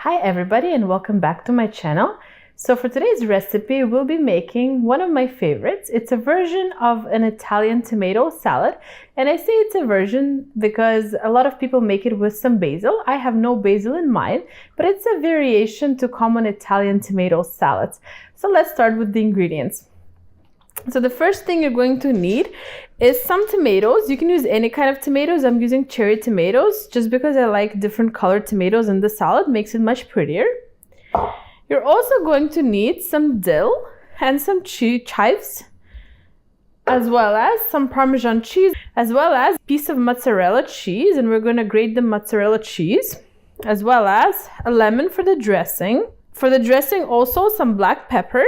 Hi everybody and welcome back to my channel. So for today's recipe, we'll be making one of my favorites. It's a version of an Italian tomato salad. And I say it's a version because a lot of people make it with some basil. I have no basil in mine, but it's a variation to common Italian tomato salads. So let's start with the ingredients. So the first thing you're going to need is some tomatoes. You can use any kind of tomatoes. I'm using cherry tomatoes just because I like different colored tomatoes in the salad, makes it much prettier. You're also going to need some dill and some chives, as well as some Parmesan cheese, as well as a piece of mozzarella cheese, and we're going to grate the mozzarella cheese, as well as a lemon for the dressing. For the dressing also some black pepper,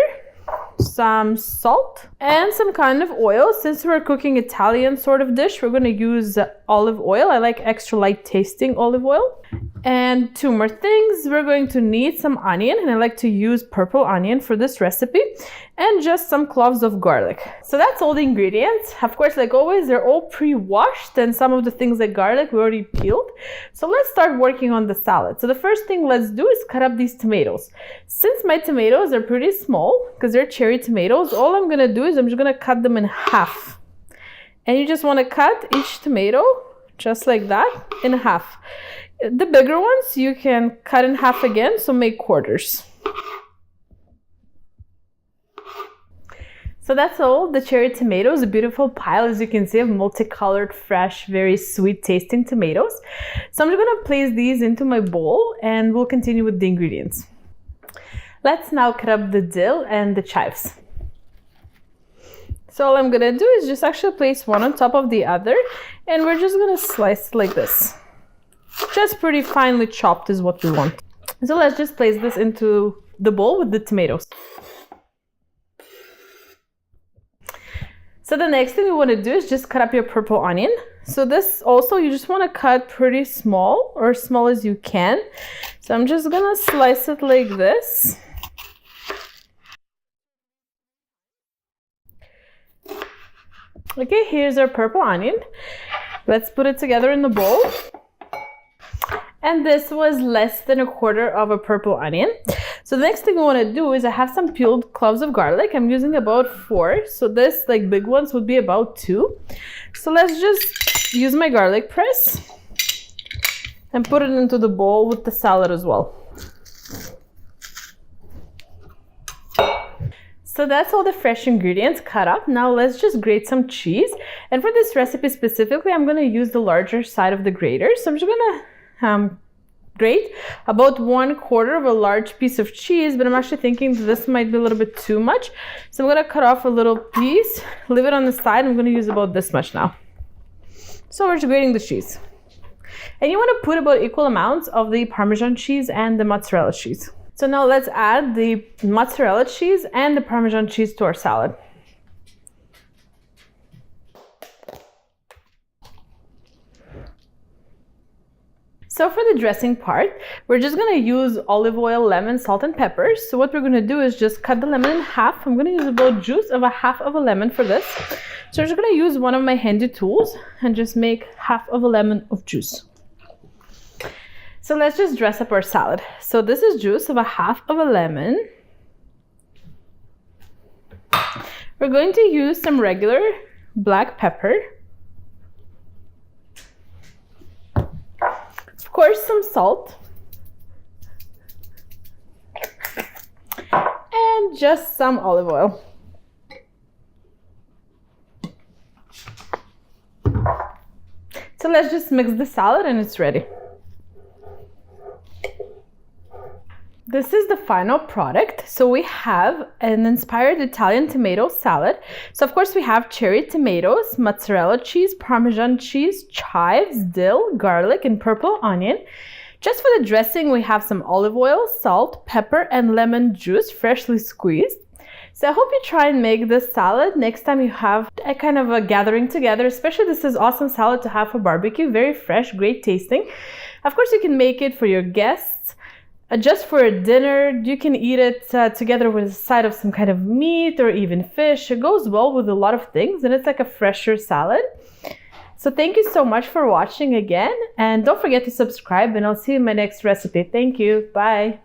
some salt, and some kind of oil. Since we're cooking Italian sort of dish, we're going to use olive oil. I like extra light tasting olive oil. And two more things, we're going to need some onion, and I like to use purple onion for this recipe, and just some cloves of garlic. So that's all the ingredients. Of course, like always, they're all pre-washed, and some of the things like garlic we already peeled. So let's start working on the salad. So the first thing let's do is cut up these tomatoes. Since my tomatoes are pretty small, because they're cherry tomatoes, all I'm gonna do is I'm just gonna cut them in half. And you just wanna cut each tomato just like that in half. The bigger ones you can cut in half again, so make quarters. So that's all the cherry tomatoes, a beautiful pile, as you can see, of multicolored, fresh, very sweet tasting tomatoes. So I'm just gonna place these into my bowl and we'll continue with the ingredients. Let's now cut up the dill and the chives. So all I'm gonna do is just actually place one on top of the other, and we're just gonna slice it like this. Just pretty finely chopped is what we want. So let's just place this into the bowl with the tomatoes. So the next thing we want to do is just cut up your purple onion. So this also you just want to cut pretty small, or as small as you can. So I'm just gonna slice it like this. Okay, here's our purple onion. Let's put it together in the bowl. And this was less than a quarter of a purple onion. So the next thing I want to do is I have some peeled cloves of garlic. I'm using about 4. So this, like big ones, would be about 2. So let's just use my garlic press and put it into the bowl with the salad as well. So that's all the fresh ingredients cut up. Now let's just grate some cheese. And for this recipe specifically, I'm going to use the larger side of the grater. So I'm just going to grate about 1/4 of a large piece of cheese, but I'm actually thinking this might be a little bit too much. So I'm going to cut off a little piece, leave it on the side. I'm going to use about this much now. So we're just grating the cheese. And you want to put about equal amounts of the Parmesan cheese and the mozzarella cheese. So now let's add the mozzarella cheese and the Parmesan cheese to our salad. So for the dressing part, we're just going to use olive oil, lemon, salt, and pepper. So what we're going to do is just cut the lemon in half. I'm going to use about juice of a half of a lemon for this. So I'm just going to use one of my handy tools and just make half of a lemon of juice. So let's just dress up our salad. So this is juice of a half of a lemon. We're going to use some regular black pepper. Of course, some salt, and just some olive oil. So let's just mix the salad and it's ready. This is the final product. So we have an inspired Italian tomato salad. So of course we have cherry tomatoes, mozzarella cheese, Parmesan cheese, chives, dill, garlic, and purple onion. Just for the dressing, we have some olive oil, salt, pepper, and lemon juice, freshly squeezed. So I hope you try and make this salad next time you have a kind of a gathering together. Especially this is awesome salad to have for barbecue. Very fresh, great tasting. Of course you can make it for your guests. Just for a dinner, you can eat it together with a side of some kind of meat or even fish. It goes well with a lot of things, and it's like a fresher salad. So thank you so much for watching again, and don't forget to subscribe, and I'll see you in my next recipe. Thank you. Bye.